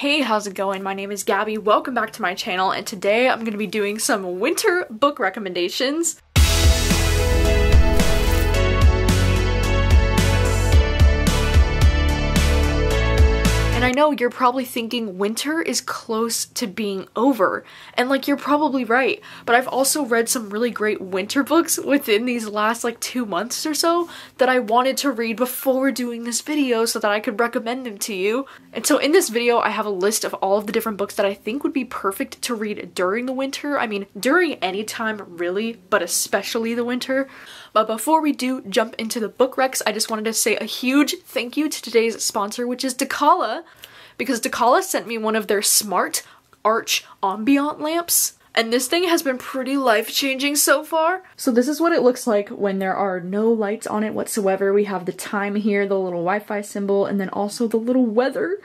Hey, how's it going? My name is Gabby. Welcome back to my channel, and today I'm going to be doing some winter book recommendations. And I know you're probably thinking winter is close to being over, and like you're probably right, but I've also read some really great winter books within these last like 2 months or so that I wanted to read before doing this video so that I could recommend them to you. And so in this video I have a list of all of the different books that I think would be perfect to read during the winter. I mean, during any time really, but especially the winter. But before we do jump into the book recs, I just wanted to say a huge thank you to today's sponsor, which is Decala, because Decala sent me one of their smart arch ambient lamps, and this thing has been pretty life-changing so far. So this is what it looks like when there are no lights on it whatsoever. We have the time here, the little Wi-Fi symbol, and then also the little weather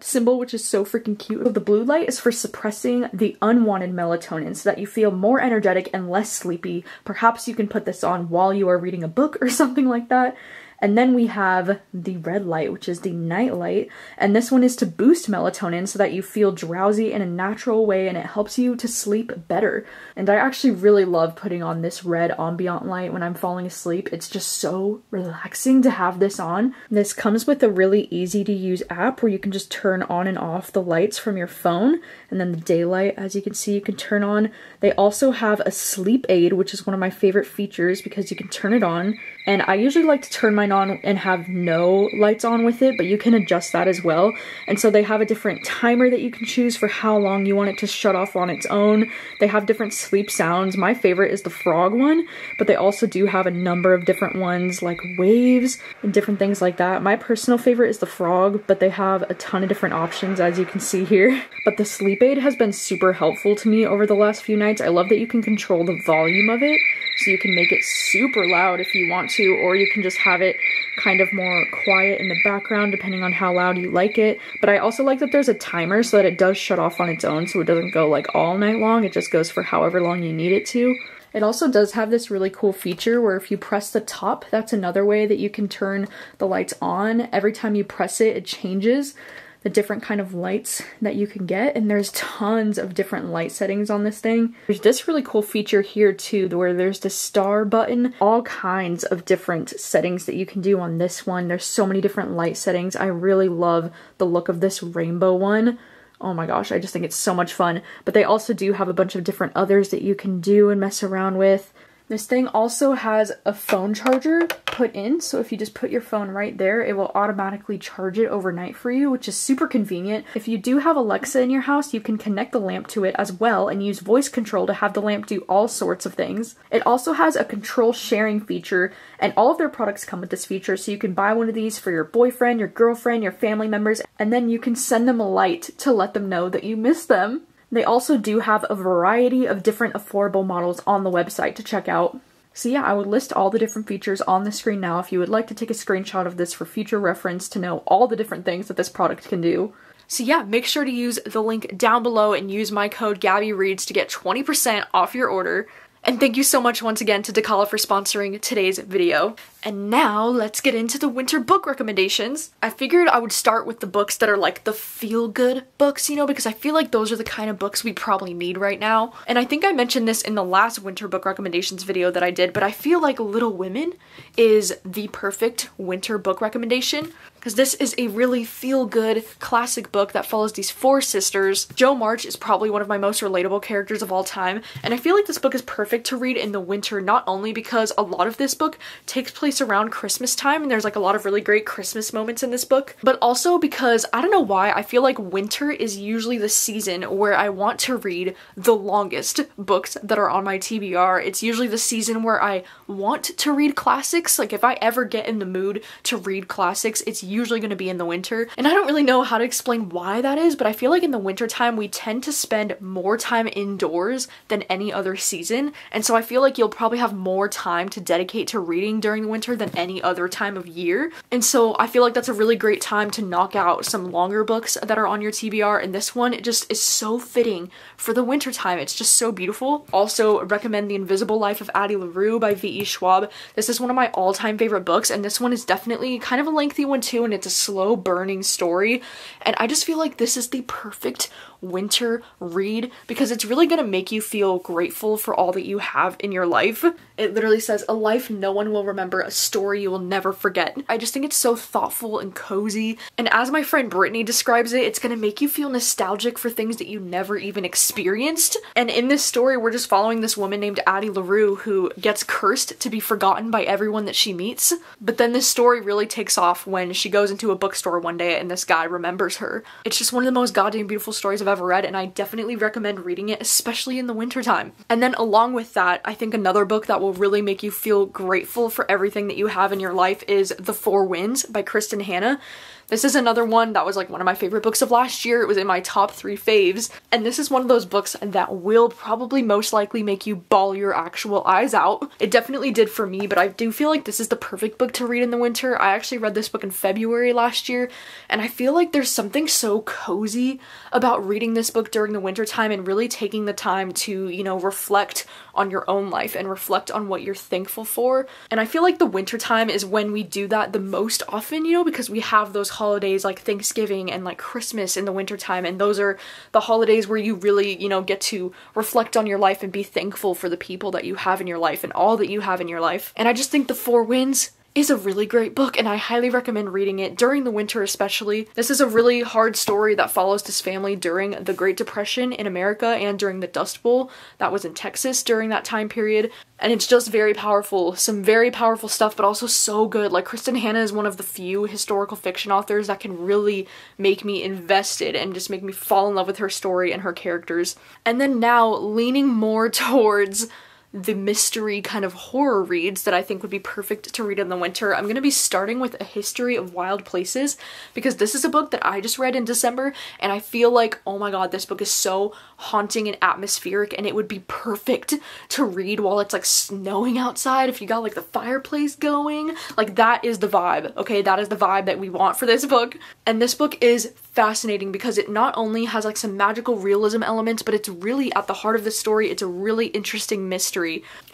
symbol, which is so freaking cute. The blue light is for suppressing the unwanted melatonin so that you feel more energetic and less sleepy. Perhaps you can put this on while you are reading a book or something like that. And then we have the red light, which is the night light, and this one is to boost melatonin so that you feel drowsy in a natural way and it helps you to sleep better. And I actually really love putting on this red ambient light when I'm falling asleep. It's just so relaxing to have this on. This comes with a really easy to use app where you can just turn on and off the lights from your phone, and then the daylight, as you can see, you can turn on. They also have a sleep aid, which is one of my favorite features because you can turn it on. And I usually like to turn mine on and have no lights on with it, but you can adjust that as well. And so they have a different timer that you can choose for how long you want it to shut off on its own. They have different sleep sounds. My favorite is the frog one, but they also do have a number of different ones like waves and different things like that. My personal favorite is the frog, but they have a ton of different options as you can see here. But the sleep aid has been super helpful to me over the last few nights. I love that you can control the volume of it. So you can make it super loud if you want to, or you can just have it kind of more quiet in the background depending on how loud you like it. But I also like that there's a timer so that it does shut off on its own, so it doesn't go like all night long. It just goes for however long you need it to. It also does have this really cool feature where if you press the top, that's another way that you can turn the lights on. Every time you press it, it changes the different kind of lights that you can get, and there's tons of different light settings on this thing. There's this really cool feature here too where there's the star button, all kinds of different settings that you can do on this one. There's so many different light settings. I really love the look of this rainbow one. Oh my gosh, I just think it's so much fun. But they also do have a bunch of different others that you can do and mess around with. This thing also has a phone charger put in, so if you just put your phone right there, it will automatically charge it overnight for you, which is super convenient. If you do have Alexa in your house, you can connect the lamp to it as well and use voice control to have the lamp do all sorts of things. It also has a control sharing feature, and all of their products come with this feature, so you can buy one of these for your boyfriend, your girlfriend, your family members, and then you can send them a light to let them know that you miss them. They also do have a variety of different affordable models on the website to check out. So yeah, I would list all the different features on the screen now if you would like to take a screenshot of this for future reference to know all the different things that this product can do. So yeah, make sure to use the link down below and use my code gabbyreads to get 20% off your order. And thank you so much once again to Decala for sponsoring today's video. And now let's get into the winter book recommendations. I figured I would start with the books that are like the feel-good books, you know, because I feel like those are the kind of books we probably need right now. And I think I mentioned this in the last winter book recommendations video that I did, but I feel like Little Women is the perfect winter book recommendation, because this is a really feel-good classic book that follows these 4 sisters. Jo March is probably one of my most relatable characters of all time, and I feel like this book is perfect to read in the winter, not only because a lot of this book takes place around Christmas time and there's like a lot of really great Christmas moments in this book, but also because, I don't know why, I feel like winter is usually the season where I want to read the longest books that are on my TBR. It's usually the season where I want to read classics. Like if I ever get in the mood to read classics, it's usually going to be in the winter. And I don't really know how to explain why that is, but I feel like in the winter time we tend to spend more time indoors than any other season, and so I feel like you'll probably have more time to dedicate to reading during the winter winter than any other time of year. And so I feel like that's a really great time to knock out some longer books that are on your TBR, and this one, it just is so fitting for the winter time. It's just so beautiful. Also recommend The Invisible Life of Addie LaRue by V.E. Schwab. This is one of my all-time favorite books, and this one is definitely kind of a lengthy one too, and it's a slow burning story, and I just feel like this is the perfect winter read because it's really gonna make you feel grateful for all that you have in your life. It literally says, a life no one will remember, a story you will never forget. I just think it's so thoughtful and cozy, and as my friend Brittany describes it, it's gonna make you feel nostalgic for things that you never even experienced. And in this story, we're just following this woman named Addie LaRue who gets cursed to be forgotten by everyone that she meets. But then this story really takes off when she goes into a bookstore one day and this guy remembers her. It's just one of the most goddamn beautiful stories I've ever read, and I definitely recommend reading it, especially in the wintertime. And then along with that, I think another book that will really make you feel grateful for everything that you have in your life is The Four Winds by Kristen Hanna. This is another one that was like one of my favorite books of last year. It was in my top 3 faves, and this is one of those books that will probably most likely make you bawl your actual eyes out. It definitely did for me, but I do feel like this is the perfect book to read in the winter. I actually read this book in February last year, and I feel like there's something so cozy about reading this book during the winter time and really taking the time to, you know, reflect on your own life and reflect on what you're thankful for. And I feel like the winter time is when we do that the most often, you know, because we have those holidays like Thanksgiving and like Christmas in the wintertime, and those are the holidays where you really, you know, get to reflect on your life and be thankful for the people that you have in your life and all that you have in your life. And I just think The Four Winds is a really great book, and I highly recommend reading it during the winter especially. This is a really hard story that follows this family during the Great Depression in America and during the Dust Bowl that was in Texas during that time period. And it's just very powerful, some very powerful stuff, but also so good. Like, Kristen Hanna is one of the few historical fiction authors that can really make me invested and just make me fall in love with her story and her characters. And then now, leaning more towards the mystery kind of horror reads that I think would be perfect to read in the winter, I'm going to be starting with A History of Wild Places, because this is a book that I just read in December, and I feel like, oh my god, this book is so haunting and atmospheric, and it would be perfect to read while it's like snowing outside if you got like the fireplace going. Like, that is the vibe, okay? That is the vibe that we want for this book. And this book is fascinating because it not only has like some magical realism elements, but it's really at the heart of the story. It's a really interesting mystery.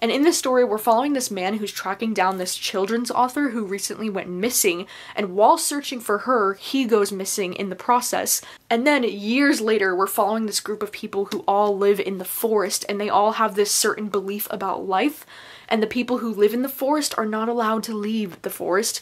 And in this story, we're following this man who's tracking down this children's author who recently went missing, and while searching for her, he goes missing in the process. And then years later, we're following this group of people who all live in the forest, and they all have this certain belief about life, and the people who live in the forest are not allowed to leave the forest.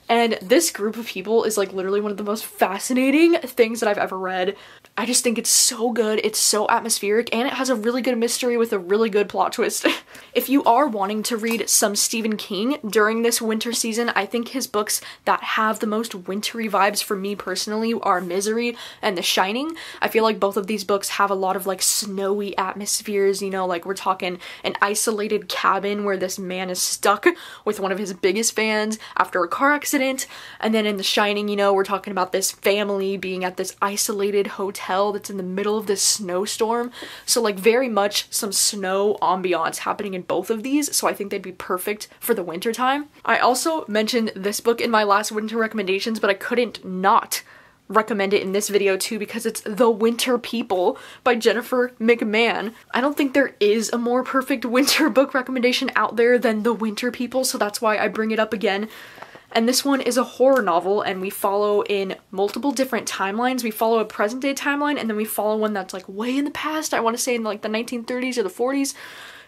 And this group of people is like literally one of the most fascinating things that I've ever read. I just think it's so good, it's so atmospheric, and it has a really good mystery with a really good plot twist. If you are wanting to read some Stephen King during this winter season, I think his books that have the most wintry vibes for me personally are Misery and The Shining. I feel like both of these books have a lot of like snowy atmospheres, you know, like we're talking an isolated cabin where this man is stuck with one of his biggest fans after a car accident, and then in The Shining, you know, we're talking about this family being at this isolated hotel that's in the middle of this snowstorm. So like very much some snow ambiance happening in both of these, so I think they'd be perfect for the winter time. I also mentioned this book in my last winter recommendations, but I couldn't not recommend it in this video too because it's The Winter People by Jennifer McMahon. I don't think there is a more perfect winter book recommendation out there than The Winter People, so that's why I bring it up again. And this one is a horror novel, and we follow in multiple different timelines. We follow a present day timeline, and then we follow one that's like way in the past. I want to say in like the 1930s or the 40s.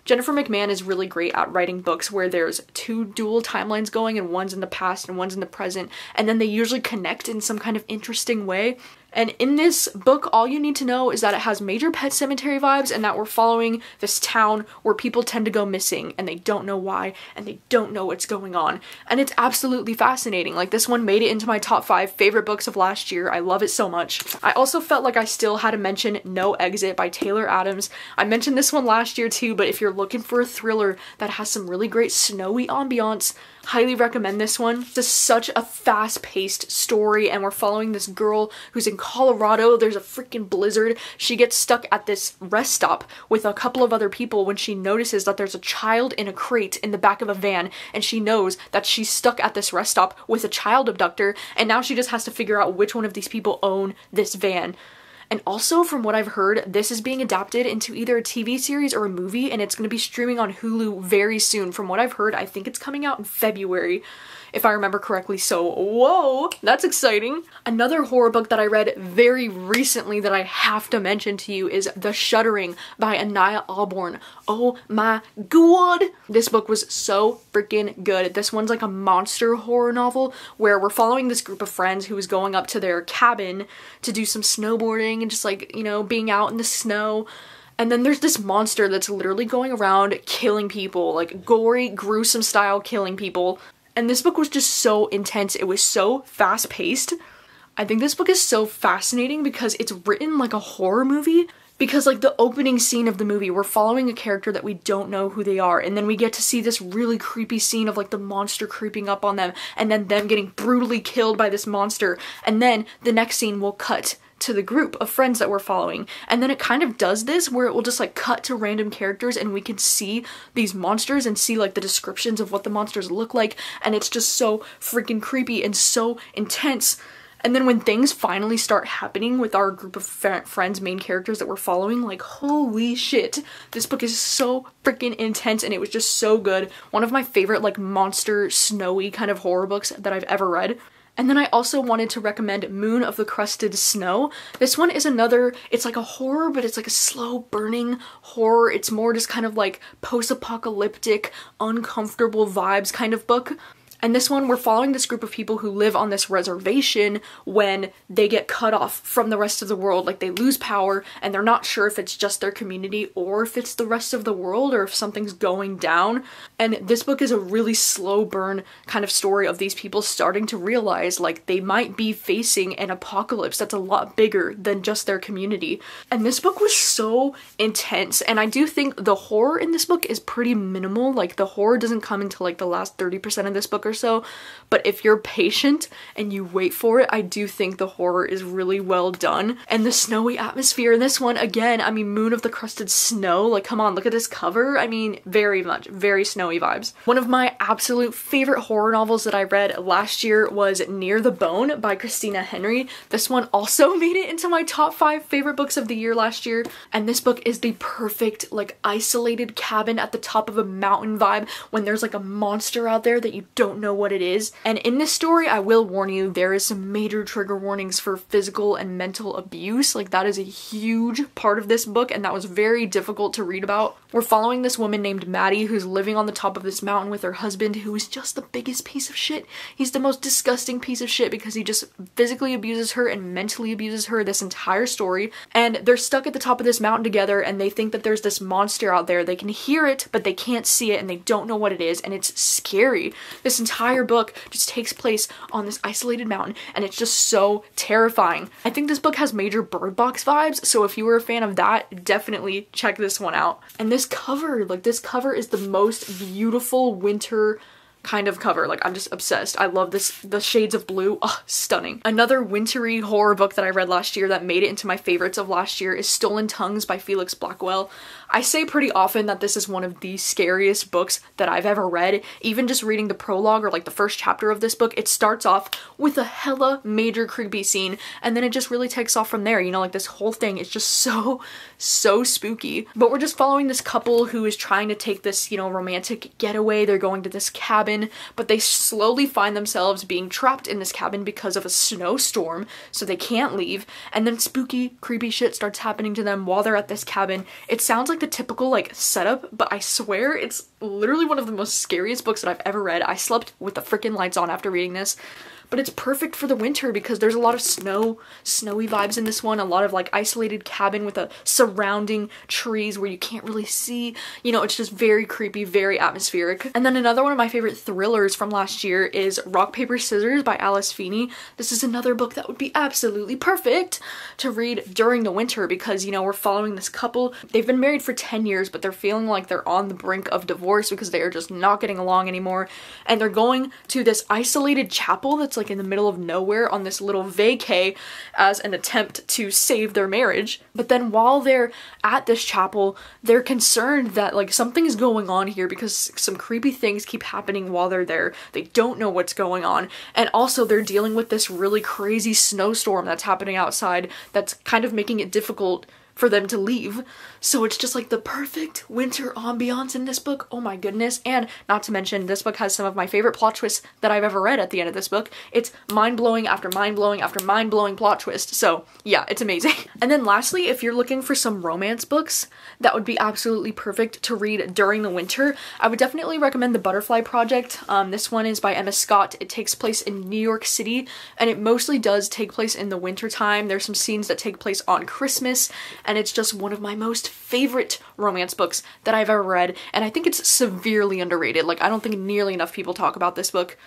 Jennifer McMahon is really great at writing books where there's 2 dual timelines going, and one's in the past and one's in the present, and then they usually connect in some kind of interesting way. And in this book, all you need to know is that it has major Pet Sematary vibes, and that we're following this town where people tend to go missing and they don't know why and they don't know what's going on. And it's absolutely fascinating. Like, this one made it into my top 5 favorite books of last year. I love it so much. I also felt like I still had to mention No Exit by Taylor Adams. I mentioned this one last year too, but if you're looking for a thriller that has some really great snowy ambiance, highly recommend this one. This is such a fast-paced story, and we're following this girl who's in Colorado. There's a freaking blizzard. She gets stuck at this rest stop with a couple of other people when she notices that there's a child in a crate in the back of a van, and she knows that she's stuck at this rest stop with a child abductor, and now she just has to figure out which one of these people own this van. And also, from what I've heard, this is being adapted into either a TV series or a movie, and it's going to be streaming on Hulu very soon. From what I've heard, I think it's coming out in February, if I remember correctly, so whoa, that's exciting. Another horror book that I read very recently that I have to mention to you is The Shuttering by Anaya Alborn. Oh my god! This book was so freaking good. This one's like a monster horror novel where we're following this group of friends who is going up to their cabin to do some snowboarding and just like, you know, being out in the snow. And then there's this monster that's literally going around killing people, like gory, gruesome style killing people. And this book was just so intense. It was so fast-paced. I think this book is so fascinating because it's written like a horror movie. Because like the opening scene of the movie, we're following a character that we don't know who they are. And then we get to see this really creepy scene of like the monster creeping up on them. And then them getting brutally killed by this monster. And then the next scene will cut to the group of friends that we're following, and then it kind of does this where it will just like cut to random characters and we can see these monsters and see like the descriptions of what the monsters look like, and it's just so freaking creepy and so intense. And then when things finally start happening with our group of friends, main characters that we're following, like holy shit, this book is so freaking intense and it was just so good. One of my favorite like monster snowy kind of horror books that I've ever read. And then I also wanted to recommend Moon of the Crusted Snow. This one is another, it's like a horror, but it's like a slow burning horror. It's more just kind of like post-apocalyptic, uncomfortable vibes kind of book. And this one, we're following this group of people who live on this reservation when they get cut off from the rest of the world. Like they lose power and they're not sure if it's just their community or if it's the rest of the world or if something's going down. And this book is a really slow burn kind of story of these people starting to realize like they might be facing an apocalypse that's a lot bigger than just their community. And this book was so intense. And I do think the horror in this book is pretty minimal. Like the horror doesn't come until like the last 30% of this book or so, but if you're patient and you wait for it, I do think the horror is really well done. And the snowy atmosphere in this one, again, I mean, Moon of the Crusted Snow, like come on, look at this cover. I mean, very snowy vibes. One of my absolute favorite horror novels that I read last year was Near the Bone by Christina Henry. This one also made it into my top 5 favorite books of the year last year, and this book is the perfect like isolated cabin at the top of a mountain vibe when there's like a monster out there that you don't know what it is. And in this story, I will warn you, there is some major trigger warnings for physical and mental abuse. Like that is a huge part of this book, and that was very difficult to read about. We're following this woman named Maddie who's living on the top of this mountain with her husband, who is just the biggest piece of shit. He's the most disgusting piece of shit because he just physically abuses her and mentally abuses her this entire story. And they're stuck at the top of this mountain together, and they think that there's this monster out there. They can hear it, but they can't see it, and they don't know what it is, and it's scary. This entire book just takes place on this isolated mountain, and it's just so terrifying. I think this book has major Bird Box vibes, so if you were a fan of that, definitely check this one out. And this cover, like this cover is the most beautiful winter kind of cover. Like I'm just obsessed. I love this, the shades of blue. Oh, stunning. Another wintry horror book that I read last year that made it into my favorites of last year is Stolen Tongues by Felix Blackwell. I say pretty often that this is one of the scariest books that I've ever read. Even just reading the prologue or like the first chapter of this book, it starts off with a hella major creepy scene, and then it just really takes off from there. You know, like this whole thing is just so spooky. But we're just following this couple who is trying to take this, you know, romantic getaway. They're going to this cabin, but they slowly find themselves being trapped in this cabin because of a snowstorm, so they can't leave. And then spooky, creepy shit starts happening to them while they're at this cabin. It sounds like the typical like setup, but I swear it's literally one of the most scariest books that I've ever read. I slept with the freaking lights on after reading this. But it's perfect for the winter because there's a lot of snowy vibes in this one, a lot of like isolated cabin with a surrounding trees where you can't really see. You know, it's just very creepy, very atmospheric. And then another one of my favorite thrillers from last year is Rock, Paper, Scissors by Alice Feeney. This is another book that would be absolutely perfect to read during the winter because, you know, we're following this couple. They've been married for 10 years, but they're feeling like they're on the brink of divorce because they are just not getting along anymore. And they're going to this isolated chapel that's like like in the middle of nowhere on this little vacay as an attempt to save their marriage. But then while they're at this chapel, they're concerned that like something's going on here because some creepy things keep happening while they're there. They don't know what's going on. And also they're dealing with this really crazy snowstorm that's happening outside that's kind of making it difficult for them to leave. So it's just like the perfect winter ambiance in this book. Oh my goodness. And not to mention, this book has some of my favorite plot twists that I've ever read at the end of this book. It's mind-blowing after mind-blowing after mind-blowing plot twist. So yeah, it's amazing. And then lastly, if you're looking for some romance books that would be absolutely perfect to read during the winter, I would definitely recommend The Butterfly Project. This one is by Emma Scott. It takes place in New York City, and it mostly does take place in the winter time. There's some scenes that take place on Christmas, and it's just one of my most favorite romance books that I've ever read, and I think it's severely underrated. Like, I don't think nearly enough people talk about this book.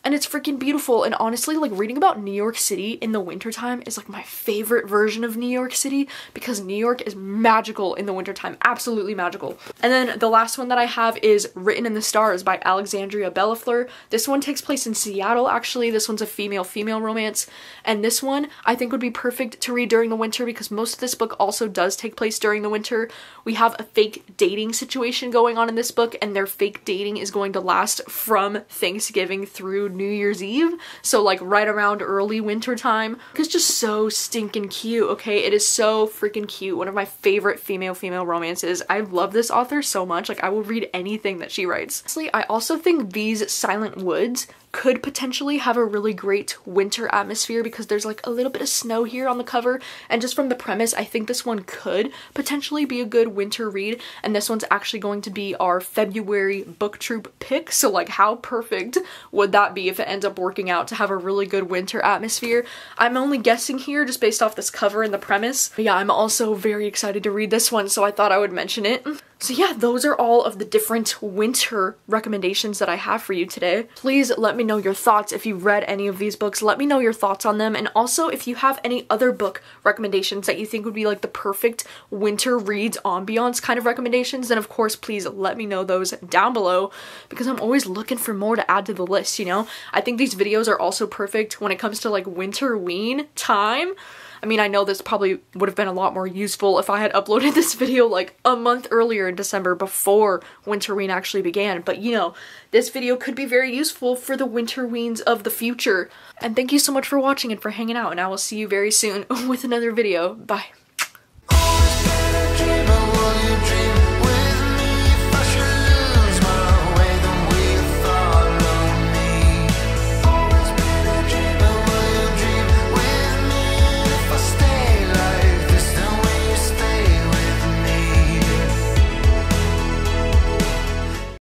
And it's freaking beautiful, and honestly, like, reading about New York City in the wintertime is like my favorite version of New York City, because New York is magical in the wintertime, absolutely magical. And then the last one that I have is Written in the Stars by Alexandria Bellafleur. This one takes place in Seattle, actually. This one's a female-female romance, and this one I think would be perfect to read during the winter because most of this book also does take place during the winter. We have a fake dating situation going on in this book, and their fake dating is going to last from Thanksgiving through New Year's Eve, so like right around early winter time. It's just so stinking cute, okay? It is so freaking cute. One of my favorite female-female romances. I love this author so much. Like, I will read anything that she writes. Honestly, I also think These Silent Woods could potentially have a really great winter atmosphere because there's like a little bit of snow here on the cover, and just from the premise, I think this one could potentially be a good winter read, and this one's actually going to be our February book troop pick, so like how perfect would that be if it ends up working out to have a really good winter atmosphere? I'm only guessing here just based off this cover and the premise. But yeah, I'm also very excited to read this one, so I thought I would mention it. So yeah, those are all of the different winter recommendations that I have for you today. Please let me know your thoughts if you've read any of these books. Let me know your thoughts on them, and also if you have any other book recommendations that you think would be like the perfect winter reads ambiance kind of recommendations, then of course please let me know those down below because I'm always looking for more to add to the list, you know? I think these videos are also perfect when it comes to like Winterween time. I mean, I know this probably would have been a lot more useful if I had uploaded this video like a month earlier in December before Winterween actually began, but you know, this video could be very useful for the Winterweens of the future. And thank you so much for watching and for hanging out, and I will see you very soon with another video. Bye.